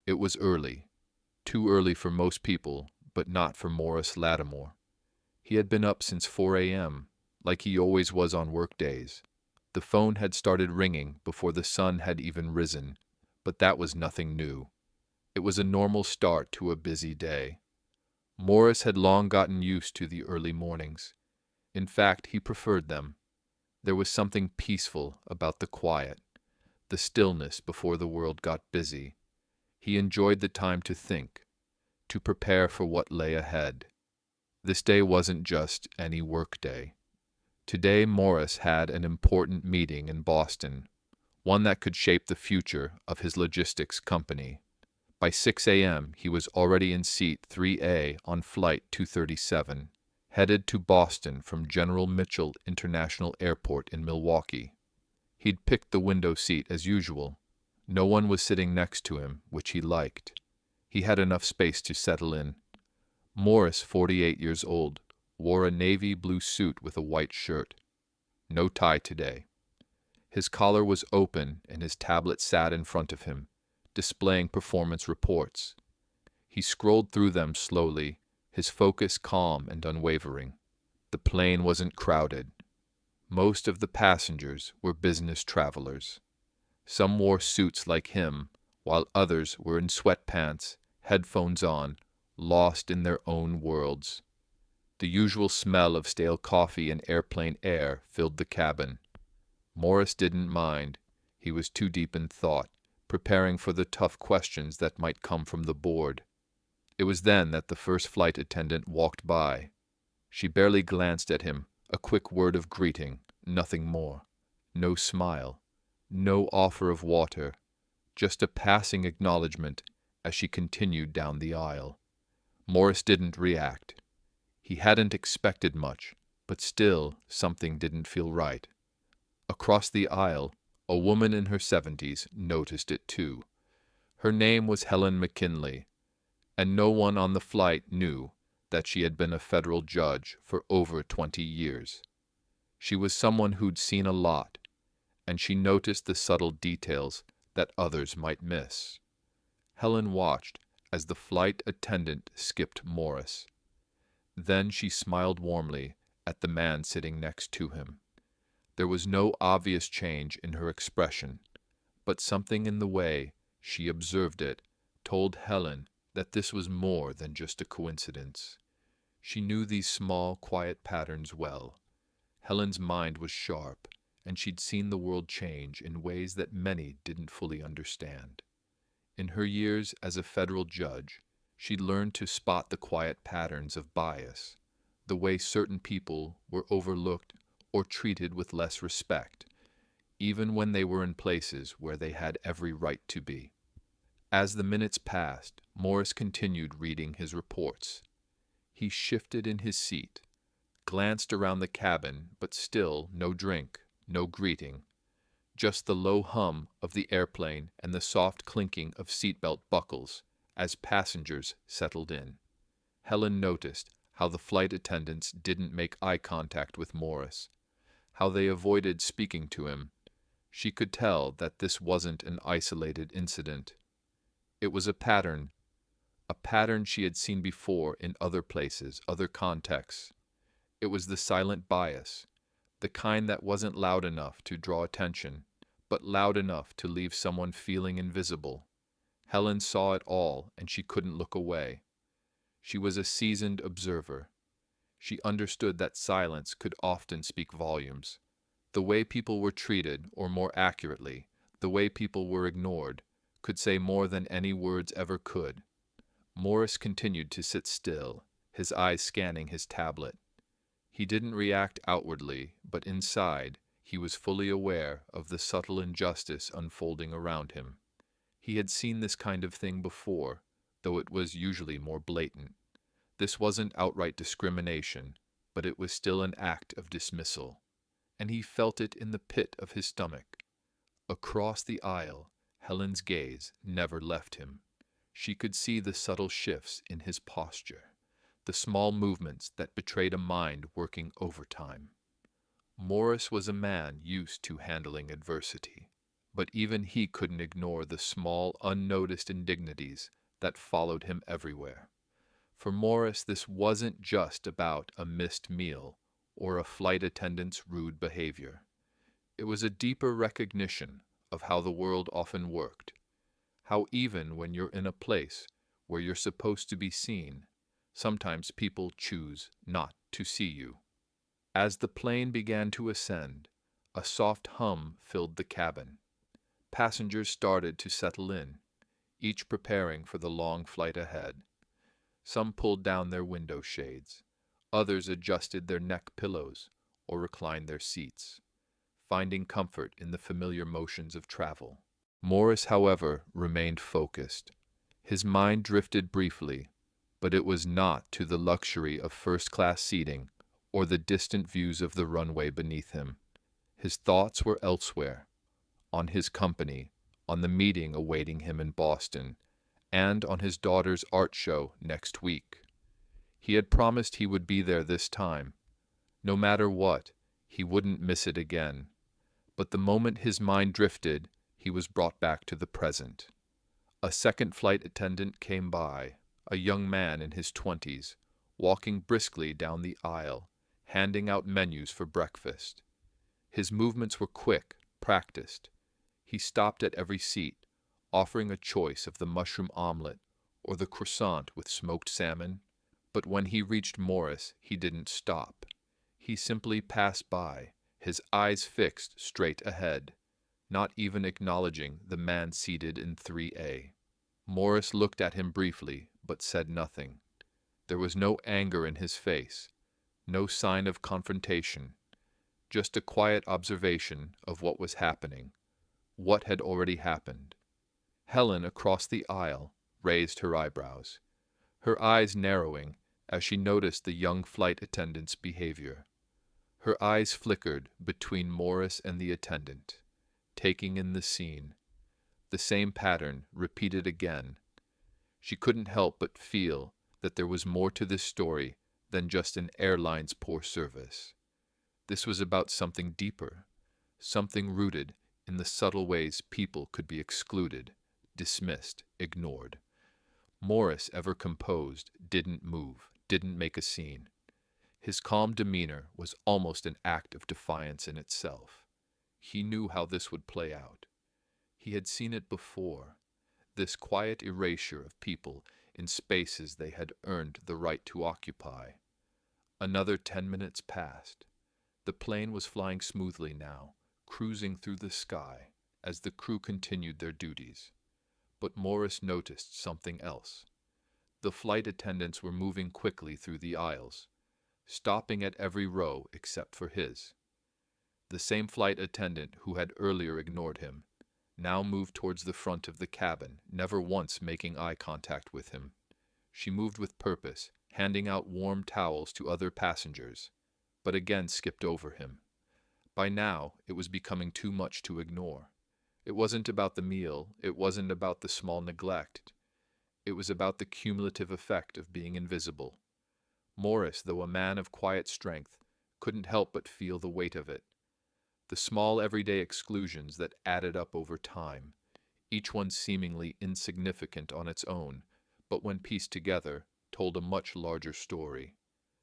It was early, too early for most people, but not for Morris Lattimore. He had been up since 4 a.m., like he always was on work days. The phone had started ringing before the sun had even risen, but that was nothing new. It was a normal start to a busy day. Morris had long gotten used to the early mornings. In fact, he preferred them. There was something peaceful about the quiet, the stillness before the world got busy. He enjoyed the time to think, to prepare for what lay ahead. This day wasn't just any work day. Today, Morris had an important meeting in Boston, one that could shape the future of his logistics company. By 6 a.m., he was already in seat 3A on Flight 237, headed to Boston from General Mitchell International Airport in Milwaukee. He'd picked the window seat as usual. No one was sitting next to him, which he liked. He had enough space to settle in. Morris, 48 years old, wore a navy blue suit with a white shirt. No tie today. His collar was open and his tablet sat in front of him, displaying performance reports. He scrolled through them slowly, his focus calm and unwavering. The plane wasn't crowded. Most of the passengers were business travelers. Some wore suits like him, while others were in sweatpants, headphones on, lost in their own worlds. The usual smell of stale coffee and airplane air filled the cabin. Morris didn't mind. He was too deep in thought, preparing for the tough questions that might come from the board. It was then that the first flight attendant walked by. She barely glanced at him, a quick word of greeting, nothing more. No smile, no offer of water, just a passing acknowledgement as she continued down the aisle. Morris didn't react. He hadn't expected much, but still something didn't feel right. Across the aisle, a woman in her 70s noticed it too. Her name was Helen McKinley, and no one on the flight knew that she had been a federal judge for over 20 years. She was someone who'd seen a lot, and she noticed the subtle details that others might miss. Helen watched as the flight attendant skipped Morris. Then she smiled warmly at the man sitting next to him. There was no obvious change in her expression, but something in the way she observed it told Helen that this was more than just a coincidence. She knew these small, quiet patterns well. Helen's mind was sharp, and she'd seen the world change in ways that many didn't fully understand. In her years as a federal judge, she'd learned to spot the quiet patterns of bias, the way certain people were overlooked or treated with less respect, even when they were in places where they had every right to be. As the minutes passed, Morris continued reading his reports. He shifted in his seat, glanced around the cabin, but still no drink, no greeting, just the low hum of the airplane and the soft clinking of seatbelt buckles as passengers settled in. Helen noticed how the flight attendants didn't make eye contact with Morris, how they avoided speaking to him. She could tell that this wasn't an isolated incident. It was a pattern she had seen before in other places, other contexts. It was the silent bias, the kind that wasn't loud enough to draw attention, but loud enough to leave someone feeling invisible. Helen saw it all, and she couldn't look away. She was a seasoned observer. She understood that silence could often speak volumes. The way people were treated, or more accurately, the way people were ignored, could say more than any words ever could. Morris continued to sit still, his eyes scanning his tablet. He didn't react outwardly, but inside, he was fully aware of the subtle injustice unfolding around him. He had seen this kind of thing before, though it was usually more blatant. This wasn't outright discrimination, but it was still an act of dismissal, and he felt it in the pit of his stomach. Across the aisle, Helen's gaze never left him. She could see the subtle shifts in his posture, the small movements that betrayed a mind working overtime. Morris was a man used to handling adversity, but even he couldn't ignore the small, unnoticed indignities that followed him everywhere. For Morris, this wasn't just about a missed meal or a flight attendant's rude behavior. It was a deeper recognition of how the world often worked, how even when you're in a place where you're supposed to be seen, sometimes people choose not to see you. As the plane began to ascend, a soft hum filled the cabin. Passengers started to settle in, each preparing for the long flight ahead. Some pulled down their window shades, others adjusted their neck pillows or reclined their seats, finding comfort in the familiar motions of travel. Morris, however, remained focused. His mind drifted briefly, but it was not to the luxury of first-class seating or the distant views of the runway beneath him. His thoughts were elsewhere, on his company, on the meeting awaiting him in Boston, and on his daughter's art show next week. He had promised he would be there this time. No matter what, he wouldn't miss it again. But the moment his mind drifted, he was brought back to the present. A second flight attendant came by, a young man in his 20s, walking briskly down the aisle, handing out menus for breakfast. His movements were quick, practiced. He stopped at every seat, offering a choice of the mushroom omelet or the croissant with smoked salmon. But when he reached Morris, he didn't stop. He simply passed by, his eyes fixed straight ahead, not even acknowledging the man seated in 3A. Morris looked at him briefly, but said nothing. There was no anger in his face, no sign of confrontation, just a quiet observation of what was happening, what had already happened. Helen, across the aisle, raised her eyebrows, her eyes narrowing as she noticed the young flight attendant's behavior. Her eyes flickered between Morris and the attendant, taking in the scene. The same pattern repeated again. She couldn't help but feel that there was more to this story than just an airline's poor service. This was about something deeper, something rooted in the subtle ways people could be excluded, dismissed, ignored. Morris, ever composed, didn't move, didn't make a scene. His calm demeanor was almost an act of defiance in itself. He knew how this would play out. He had seen it before, this quiet erasure of people in spaces they had earned the right to occupy. Another 10 minutes passed. The plane was flying smoothly now, cruising through the sky as the crew continued their duties. But Morris noticed something else. The flight attendants were moving quickly through the aisles, stopping at every row except for his. The same flight attendant who had earlier ignored him now moved towards the front of the cabin, never once making eye contact with him. She moved with purpose, handing out warm towels to other passengers, but again skipped over him. By now, it was becoming too much to ignore. It wasn't about the meal, it wasn't about the small neglect. It was about the cumulative effect of being invisible. Morris, though a man of quiet strength, couldn't help but feel the weight of it. The small everyday exclusions that added up over time, each one seemingly insignificant on its own, but when pieced together, told a much larger story.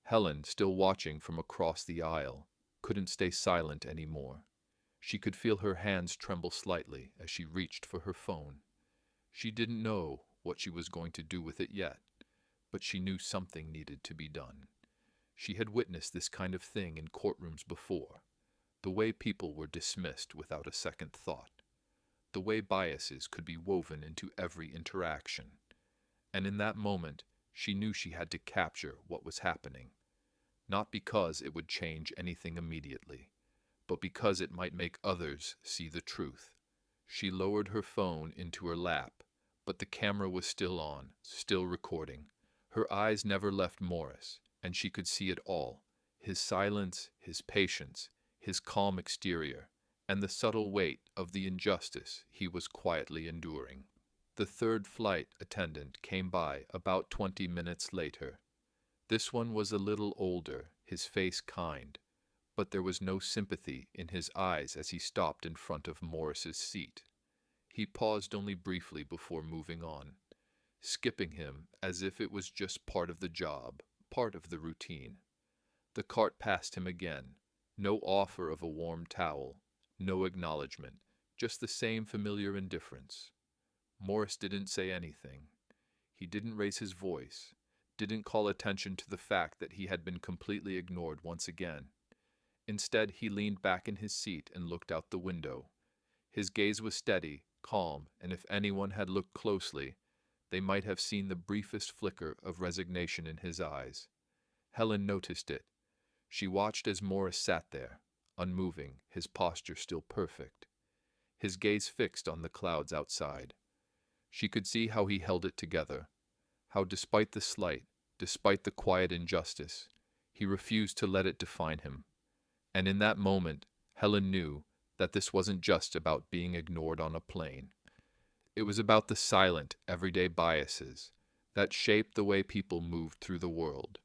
Helen, still watching from across the aisle, couldn't stay silent anymore. She could feel her hands tremble slightly as she reached for her phone. She didn't know what she was going to do with it yet, but she knew something needed to be done. She had witnessed this kind of thing in courtrooms before. The way people were dismissed without a second thought, the way biases could be woven into every interaction. And in that moment, she knew she had to capture what was happening, not because it would change anything immediately, but because it might make others see the truth. She lowered her phone into her lap, but the camera was still on, still recording. Her eyes never left Morris, and she could see it all, his silence, his patience, his calm exterior, and the subtle weight of the injustice he was quietly enduring. The third flight attendant came by about 20 minutes later. This one was a little older, his face kind, but there was no sympathy in his eyes as he stopped in front of Morris's seat. He paused only briefly before moving on, skipping him as if it was just part of the job, part of the routine. The cart passed him again. No offer of a warm towel, no acknowledgement, just the same familiar indifference. Morris didn't say anything. He didn't raise his voice, didn't call attention to the fact that he had been completely ignored once again. Instead, he leaned back in his seat and looked out the window. His gaze was steady, calm, and if anyone had looked closely, they might have seen the briefest flicker of resignation in his eyes. Helen noticed it. She watched as Morris sat there, unmoving, his posture still perfect, his gaze fixed on the clouds outside. She could see how he held it together, how despite the slight, despite the quiet injustice, he refused to let it define him. And in that moment, Helen knew that this wasn't just about being ignored on a plane. It was about the silent, everyday biases that shaped the way people moved through the world.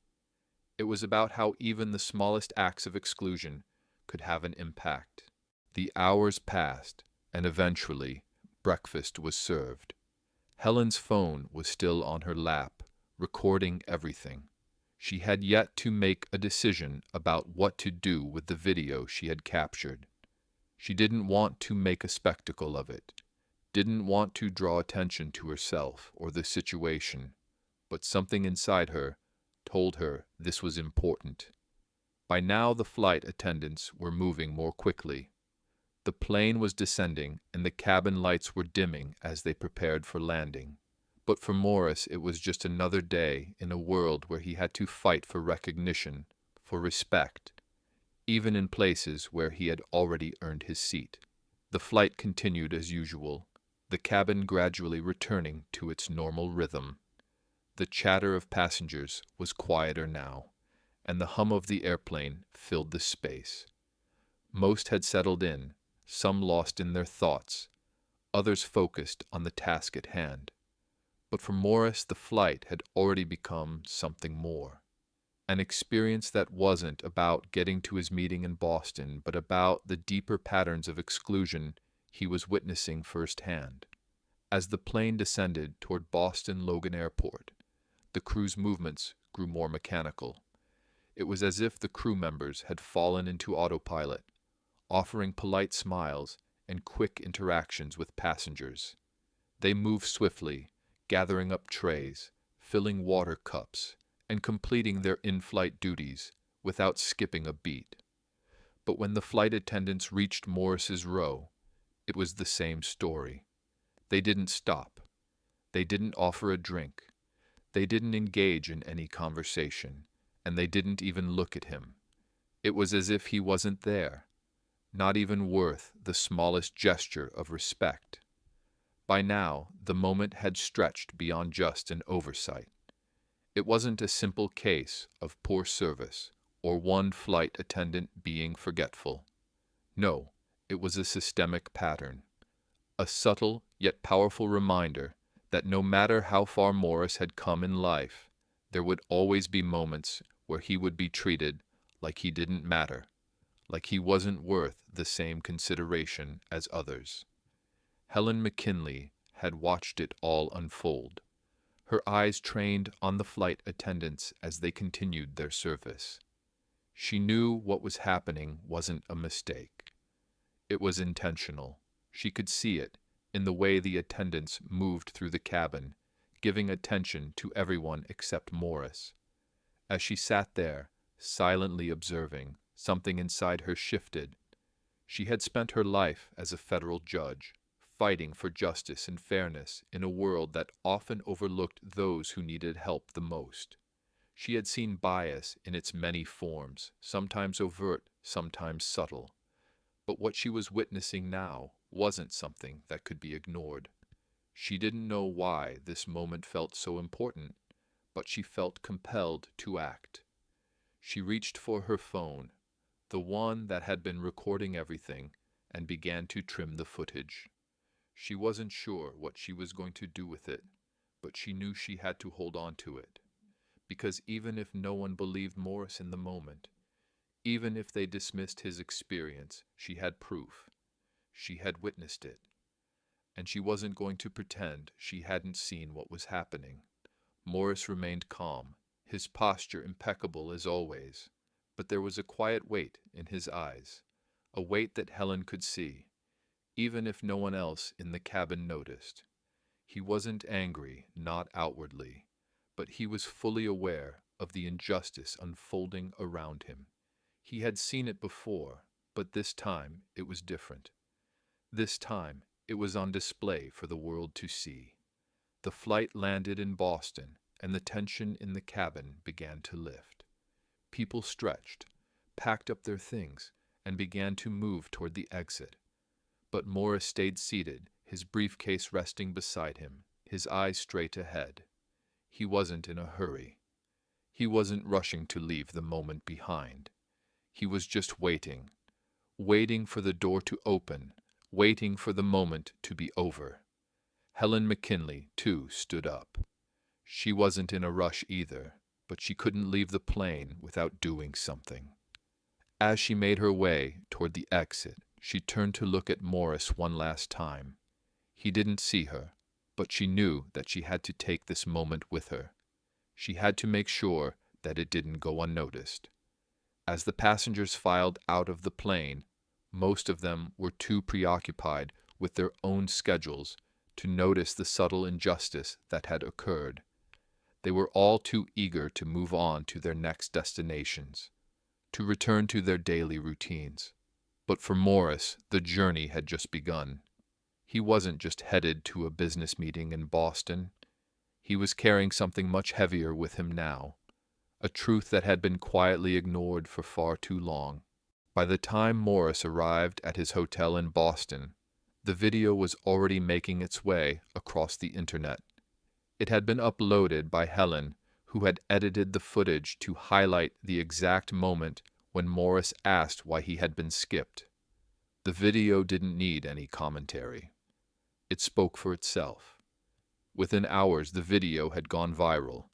It was about how even the smallest acts of exclusion could have an impact. The hours passed, and eventually, breakfast was served. Helen's phone was still on her lap, recording everything. She had yet to make a decision about what to do with the video she had captured. She didn't want to make a spectacle of it, didn't want to draw attention to herself or the situation, but something inside her told her this was important. By now the flight attendants were moving more quickly. The plane was descending and the cabin lights were dimming as they prepared for landing. But for Morris it was just another day in a world where he had to fight for recognition, for respect, even in places where he had already earned his seat. The flight continued as usual, the cabin gradually returning to its normal rhythm. The chatter of passengers was quieter now, and the hum of the airplane filled the space. Most had settled in, some lost in their thoughts, others focused on the task at hand. But for Morris, the flight had already become something more. An experience that wasn't about getting to his meeting in Boston, but about the deeper patterns of exclusion he was witnessing firsthand. As the plane descended toward Boston Logan Airport, the crew's movements grew more mechanical. It was as if the crew members had fallen into autopilot, offering polite smiles and quick interactions with passengers. They moved swiftly, gathering up trays, filling water cups, and completing their in-flight duties without skipping a beat. But when the flight attendants reached Morris's row, it was the same story. They didn't stop. They didn't offer a drink. They didn't engage in any conversation, and they didn't even look at him. It was as if he wasn't there, not even worth the smallest gesture of respect. By now, the moment had stretched beyond just an oversight. It wasn't a simple case of poor service or one flight attendant being forgetful. No, it was a systemic pattern, a subtle yet powerful reminder that no matter how far Morris had come in life, there would always be moments where he would be treated like he didn't matter, like he wasn't worth the same consideration as others. Helen McKinley had watched it all unfold, her eyes trained on the flight attendants as they continued their service. She knew what was happening wasn't a mistake. It was intentional. She could see it in the way the attendants moved through the cabin, giving attention to everyone except Morris. As she sat there, silently observing, something inside her shifted. She had spent her life as a federal judge, fighting for justice and fairness in a world that often overlooked those who needed help the most. She had seen bias in its many forms, sometimes overt, sometimes subtle. But what she was witnessing now wasn't something that could be ignored. She didn't know why this moment felt so important, but she felt compelled to act. She reached for her phone, the one that had been recording everything, and began to trim the footage. She wasn't sure what she was going to do with it, but she knew she had to hold on to it. Because even if no one believed Morris in the moment, Even if they dismissed his experience, she had proof. She had witnessed it. And she wasn't going to pretend she hadn't seen what was happening. Morris remained calm, his posture impeccable as always. But there was a quiet weight in his eyes, a weight that Helen could see, even if no one else in the cabin noticed. He wasn't angry, not outwardly, but he was fully aware of the injustice unfolding around him. He had seen it before, but this time it was different. This time it was on display for the world to see. The flight landed in Boston, and the tension in the cabin began to lift. People stretched, packed up their things, and began to move toward the exit. But Morris stayed seated, his briefcase resting beside him, his eyes straight ahead. He wasn't in a hurry. He wasn't rushing to leave the moment behind. He was just waiting, waiting for the door to open, waiting for the moment to be over. Helen McKinley, too, stood up. She wasn't in a rush either, but she couldn't leave the plane without doing something. As she made her way toward the exit, she turned to look at Morris one last time. He didn't see her, but she knew that she had to take this moment with her. She had to make sure that it didn't go unnoticed. As the passengers filed out of the plane, most of them were too preoccupied with their own schedules to notice the subtle injustice that had occurred. They were all too eager to move on to their next destinations, to return to their daily routines. But for Morris, the journey had just begun. He wasn't just headed to a business meeting in Boston. He was carrying something much heavier with him now, a truth that had been quietly ignored for far too long. By the time Morris arrived at his hotel in Boston, the video was already making its way across the internet. It had been uploaded by Helen, who had edited the footage to highlight the exact moment when Morris asked why he had been skipped. The video didn't need any commentary. It spoke for itself. Within hours, the video had gone viral.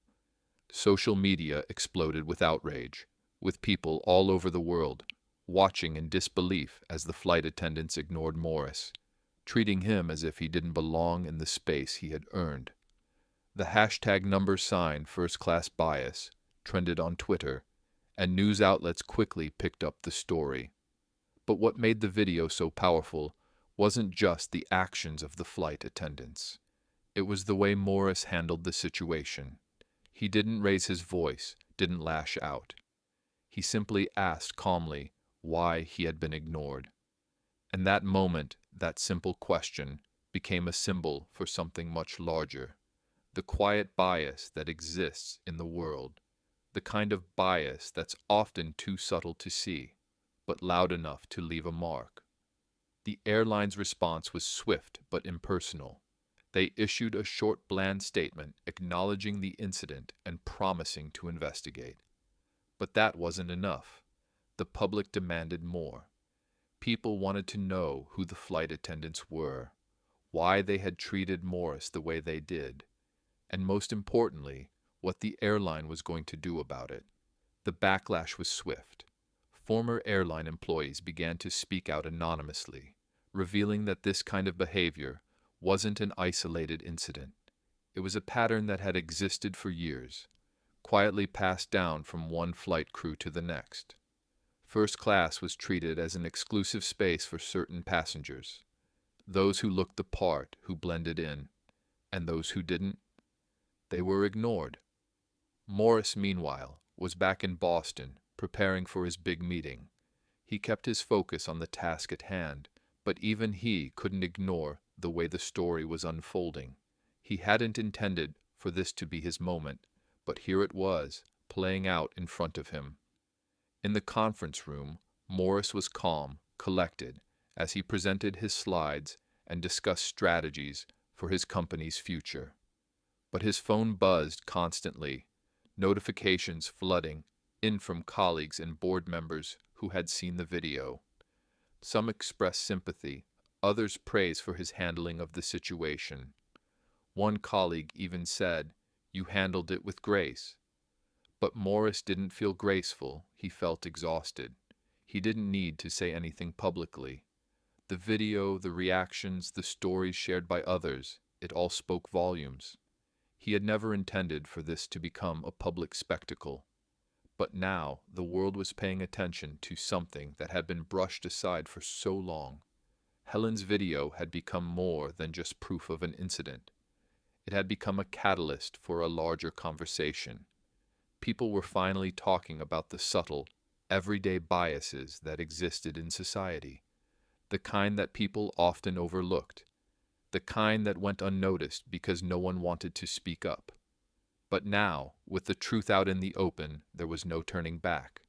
Social media exploded with outrage, with people all over the world watching in disbelief as the flight attendants ignored Morris, treating him as if he didn't belong in the space he had earned. The hashtag #first-class bias trended on Twitter, and news outlets quickly picked up the story. But what made the video so powerful wasn't just the actions of the flight attendants. It was the way Morris handled the situation. He didn't raise his voice, didn't lash out. He simply asked calmly why he had been ignored. And that moment, that simple question, became a symbol for something much larger. The quiet bias that exists in the world. The kind of bias that's often too subtle to see, but loud enough to leave a mark. The airline's response was swift but impersonal. They issued a short, bland statement acknowledging the incident and promising to investigate. But that wasn't enough. The public demanded more. People wanted to know who the flight attendants were, why they had treated Morris the way they did, and most importantly, what the airline was going to do about it. The backlash was swift. Former airline employees began to speak out anonymously, revealing that this kind of behavior wasn't an isolated incident. It was a pattern that had existed for years, quietly passed down from one flight crew to the next. First class was treated as an exclusive space for certain passengers, those who looked the part, who blended in, and those who didn't. They were ignored. Morris, meanwhile, was back in Boston, preparing for his big meeting. He kept his focus on the task at hand, but even he couldn't ignore the way the story was unfolding. He hadn't intended for this to be his moment, but here it was, playing out in front of him. In the conference room, Morris was calm, collected, as he presented his slides and discussed strategies for his company's future. But his phone buzzed constantly, notifications flooding in from colleagues and board members who had seen the video. Some expressed sympathy, others praise for his handling of the situation. One colleague even said, "You handled it with grace." But Morris didn't feel graceful, he felt exhausted. He didn't need to say anything publicly. The video, the reactions, the stories shared by others, it all spoke volumes. He had never intended for this to become a public spectacle. But now the world was paying attention to something that had been brushed aside for so long. Helen's video had become more than just proof of an incident. It had become a catalyst for a larger conversation. People were finally talking about the subtle, everyday biases that existed in society, the kind that people often overlooked, the kind that went unnoticed because no one wanted to speak up. But now, with the truth out in the open, there was no turning back.